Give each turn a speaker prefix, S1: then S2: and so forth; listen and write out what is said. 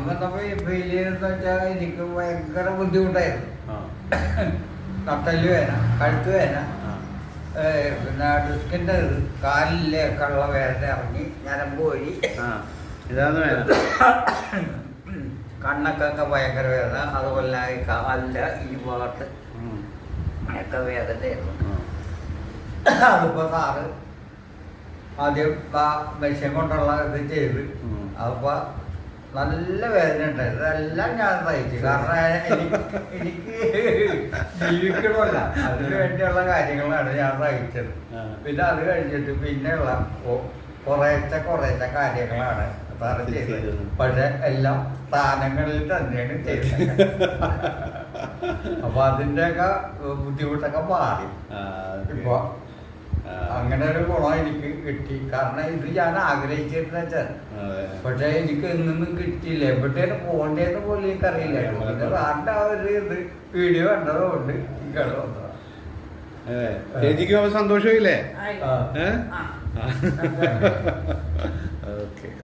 S1: വന്നപ്പോ ഫെയിലിയർന്ന് വെച്ചാൽ എനിക്ക് ഭയങ്കര ബുദ്ധിമുട്ടായിരുന്നു. നട്ടല് വേദന, കഴുത്ത് വേദന, പിന്നെ ഡിസ്കിന്റെ കാലിലേക്ക് ഉള്ള വേദന ഇറങ്ങി, ഞരമ്പ് വഴി, കണ്ണൊക്കെ ഭയങ്കര വേദന, അതുപോലെ കാലിന്റെ ഈ ഭാഗത്ത് ഒക്കെ വേദനയായിരുന്നു. അതിപ്പോ സാറ് ആദ്യം ആ മെഷീൻ കൊണ്ടുള്ള ഇത് ചെയ്ത് അപ്പൊ നല്ല വേദന ഉണ്ടായിരുന്നു. അതെല്ലാം ഞാൻ സഹിച്ചു. കാരണം എനിക്ക് ജീവിക്കണമല്ല, അതിനു വേണ്ടിയുള്ള കാര്യങ്ങളാണ് ഞാൻ സഹിച്ചത്. പിന്നെ അത് കഴിഞ്ഞിട്ട് പിന്നെയുള്ള കുറേശ്ശെ കാര്യങ്ങളാണ് സാറ് ചെയ്തത്. പക്ഷെ എല്ലാം സ്ഥാനങ്ങളിൽ തന്നെയാണ് ചെയ്തത്. അപ്പൊ അതിൻ്റെയൊക്കെ ബുദ്ധിമുട്ടൊക്കെ മാറി. ഇപ്പൊ അങ്ങനെ ഒരു ഗുണം എനിക്ക് കിട്ടി. കാരണം ഇത് ഞാൻ ആഗ്രഹിച്ചിരുന്ന വെച്ചാൽ, പക്ഷെ എനിക്ക് എന്നൊന്നും കിട്ടിയില്ല. എവിടെയാണ് പോകേണ്ടതെന്ന് പോലും എനിക്കറിയില്ല. പിന്നെ സാറിന്റെ ആ ഒരു ഇത് വീഡിയോ കണ്ടതുകൊണ്ട് ഇങ്ങോട്ട് വന്നതാണ്.
S2: ചേച്ചിക്ക് സന്തോഷമില്ലേ? ഓക്കെ.